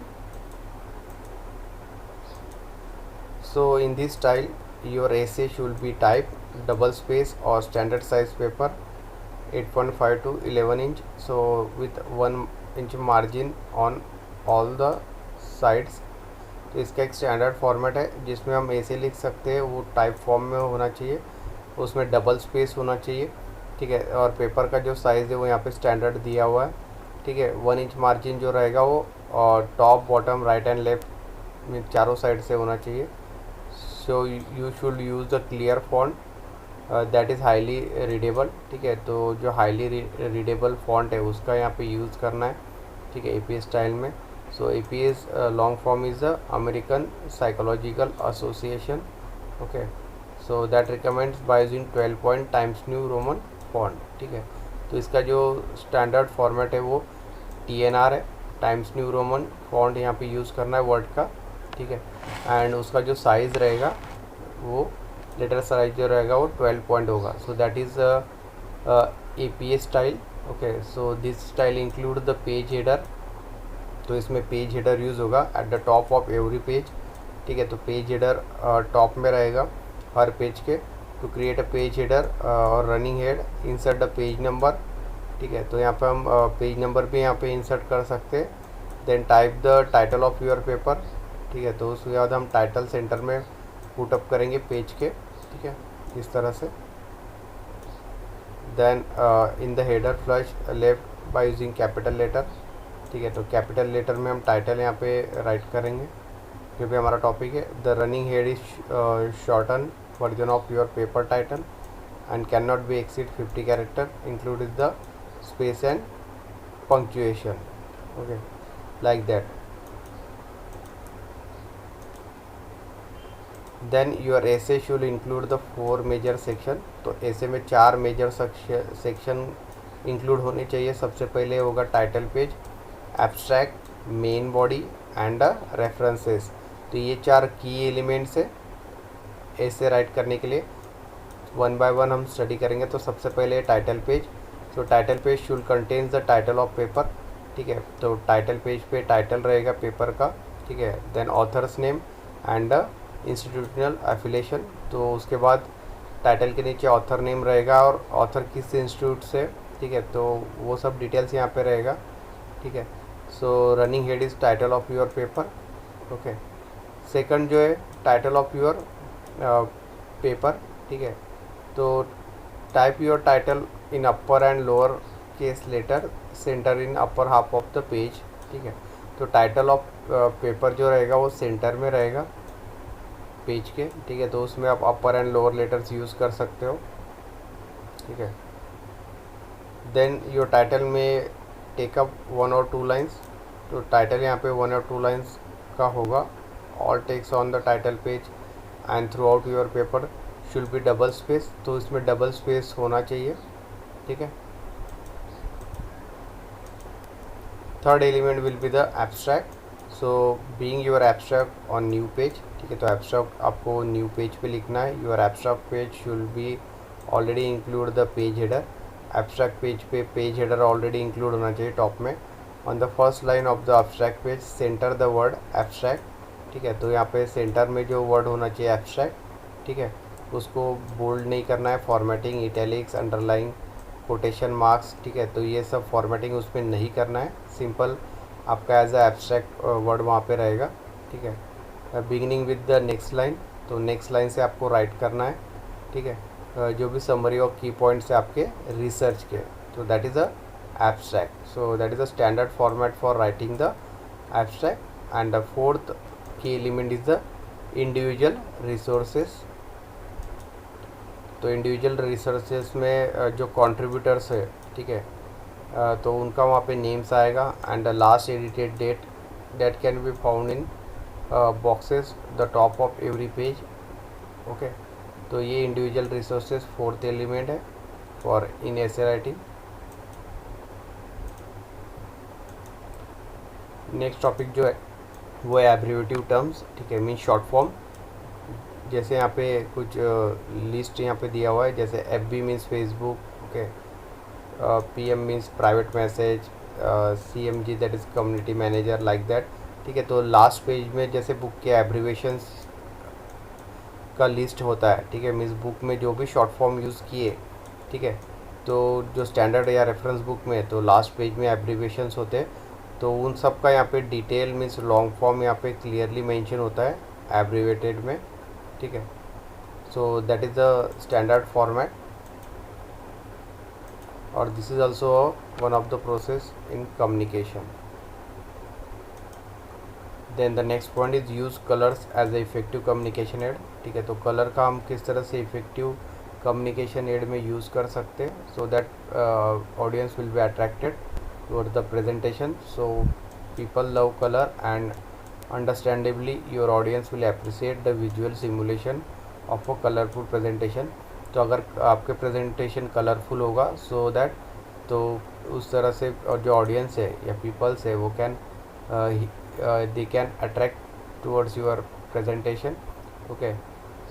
So in this style your essay should be type double space or standard size paper 8.5 to 11 inch, so with 1 inch margin on all the sides. तो इसका एक standard format है जिसमें हम ऐसे लिख सकते हैं. वो टाइप फॉर्म में होना चाहिए, उसमें डबल स्पेस होना चाहिए. ठीक है, और पेपर का जो साइज़ है वो यहाँ पे स्टैंडर्ड दिया हुआ है. ठीक है, 1 इंच मार्जिन जो रहेगा वो और top bottom right and left में चारों साइड से होना चाहिए. So you should use the clear font that is highly readable. ठीक है, तो जो हाईली रीडेबल फॉन्ट है उसका यहाँ पे यूज़ करना है. ठीक है, APA स्टाइल में. सो APA long form is the American psychological association. Okay, so that recommends by using 12 point times new Roman font. ठीक है, तो इसका जो स्टैंडर्ड फॉर्मेट है वो TNR है, टाइम्स न्यू रोमन फॉन्ट यहाँ पे यूज़ करना है वर्ड का. ठीक है। एंड उसका जो साइज़ रहेगा वो लेटर साइज जो रहेगा वो 12 पॉइंट होगा। So that is APA style. Okay, so this style include the page header. तो इसमें पेज हेडर यूज़ होगा at the top of every page, ठीक है। तो पेज हेडर टॉप में रहेगा हर पेज के। To create a page header और running head, insert the page number, ठीक है। तो यहाँ पे हम पेज नंबर भी यहाँ पे इंसर्ट कर सकते हैं। Then type the title of your paper, ठीक है। तो उसके बाद हम टाइटल सेंटर में पुटअप करेंगे पेज के, ठीक है, इस तरह से। Then in the header flush left by using capital letter, ठीक है। तो कैपिटल लेटर में हम टाइटल यहाँ पे राइट करेंगे जो भी हमारा टॉपिक है। The running head is shorten version of your paper title and can not be exceed 50 character, include the space and punctuation, okay, like that. Then your essay should include the 4 major section. तो essay में 4 major section include होने चाहिए। सबसे पहले होगा title page, abstract, main body and references. तो ये 4 की एलिमेंट्स है ऐसे राइट करने के लिए। वन बाय वन हम स्टडी करेंगे। तो सबसे पहले टाइटल पेज। तो title page should contains the title of paper, ठीक है। तो टाइटल पेज पे टाइटल रहेगा पेपर का, ठीक है। Then authors name and institutional affiliation. तो उसके बाद टाइटल के नीचे ऑथर नेम रहेगा और ऑथर किस इंस्टीट्यूट से, ठीक है। तो वो सब डिटेल्स यहाँ पे रहेगा, ठीक है। So running head is title of your paper, okay. Second जो है टाइटल ऑफ योर पेपर, ठीक है। तो type your title in upper and lower case letter, center in upper half of the page, ठीक है। तो टाइटल ऑफ पेपर जो रहेगा वो सेंटर में रहेगा पेज के, ठीक है। तो उसमें आप अपर एंड लोअर लेटर्स यूज़ कर सकते हो, ठीक है। देन योर टाइटल में टेकअप 1 और 2 लाइन्स। तो टाइटल यहाँ पे 1 और 2 लाइन्स का होगा। All text on the title page and through out your paper should be double space. तो इसमें डबल स्पेस होना चाहिए, ठीक है। Third element will be the abstract. So being your abstract on new page, ठीक है। तो एब्स्ट्रैक्ट आपको न्यू पेज पे लिखना है। Your abstract page should be already include the page header. Abstract page पे पेज हेडर ऑलरेडी इंक्लूड होना चाहिए टॉप में। On the first line of the abstract page centre the word abstract, ठीक है। तो यहाँ पे सेंटर में जो वर्ड होना चाहिए एब्स्ट्रैक्ट, ठीक है, उसको बोल्ड नहीं करना है। Formatting, italics, underline, quotation marks, ठीक है। तो ये सब फॉर्मेटिंग उसमें नहीं करना है। सिंपल आपका एज अ एब्स्ट्रैक्ट वर्ड वहाँ पे रहेगा, ठीक है। Beginning with the next line. तो नेक्स्ट लाइन से आपको राइट करना है, ठीक है, जो भी समरी और की पॉइंट्स है आपके रिसर्च के। तो that is a abstract. So that is a standard format for writing the abstract. And the fourth key element is the individual resources. तो इंडिविजुअल रिसोर्सेस में जो कंट्रीब्यूटर्स है, ठीक है, तो उनका वहाँ पे नेम्स आएगा। And the last edited date that can be found in boxes the top of every page, okay. तो ये इंडिविजुअल रिसोर्सेज फोर्थ एलिमेंट है for in essay writing. Next topic जो है वो है एब्रीवेटिव टर्म्स, ठीक है, मीन शॉर्ट फॉर्म। जैसे यहाँ पे कुछ लिस्ट यहाँ पे दिया हुआ है, जैसे FB means Facebook, okay, PM means private message, CMG that is community manager, like that, ठीक है। तो लास्ट पेज में जैसे बुक के एब्रीवेशंस का लिस्ट होता है, ठीक है, मीन्स बुक में जो भी शॉर्ट फॉर्म यूज़ किए, ठीक है। तो जो स्टैंडर्ड या रेफरेंस बुक में तो लास्ट पेज में एब्रीवेशंस होते हैं। तो उन सब का यहाँ पे डिटेल मीन्स लॉन्ग फॉर्म यहाँ पे क्लियरली मेंशन होता है एब्रीवेटेड में, ठीक है। So that is the standard format और this is also one of the process in communication. Then the next point is use colours as a effective communication aid, ठीक है। तो कलर का हम किस तरह से इफेक्टिव कम्युनिकेशन एड में यूज़ कर सकते हैं so that audience will be attracted toward the presentation. So people love colour and understandably your audience will appreciate the visual simulation of a colorful presentation। तो अगर आपके प्रेजेंटेशन कलरफुल होगा so that तो उस तरह से जो ऑडियंस है या पीपल्स है वो can they can attract towards your presentation. Okay,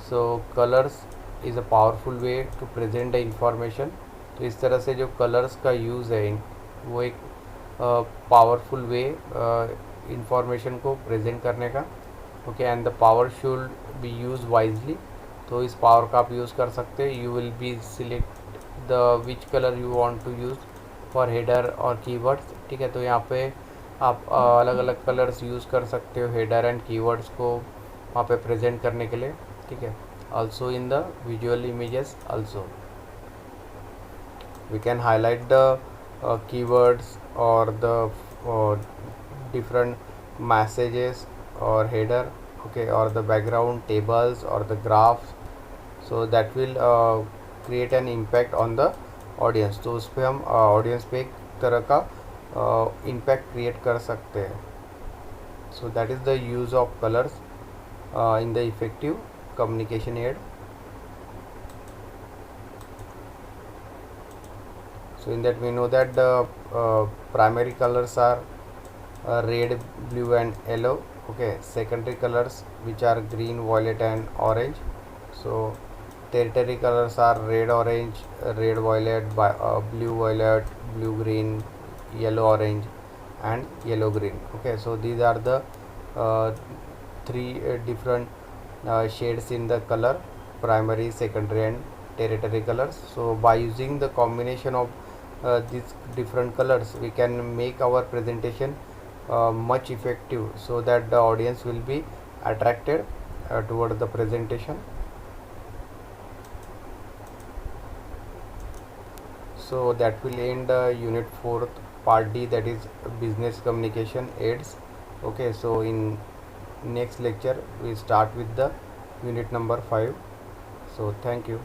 so colors is a powerful way to present the information. तो इस तरह से जो कलर्स का यूज़ है वो एक पावरफुल वे इंफॉर्मेशन को प्रेजेंट करने का. Okay, and the power should be use wisely. तो इस पावर का आप यूज़ कर सकते हैं. You will be select the which colour you want to use for header और कीवर्ड्स. ठीक है, तो यहाँ पे आप अलग अलग कलर्स यूज़ कर सकते हो हेडर एंड कीवर्ड्स को वहाँ पे प्रेजेंट करने के लिए. ठीक है, also in the visual images also we can highlight the keywords or the different messages or header. Okay, or the background tables or the graphs, so that will create an impact on the audience. तो उस पर हम audience पे एक तरह का impact create कर सकते हैं. so that is the use of colors in the effective communication aid. So in that we know that the primary colors are red, blue and yellow. Okay, secondary colors which are green, violet and orange. So territory colors are red, orange, red, violet, blue, violet, blue, green, yellow, orange and yellow, green. Okay, so these are the three different shades in the color: primary, secondary and territory colors. So by using the combination of these different colors, we can make our presentation much effective, so that the audience will be attracted toward the presentation. So that will end unit 4th part D, that is business communication aids. Okay, so in next lecture we start with the unit number 5. So thank you.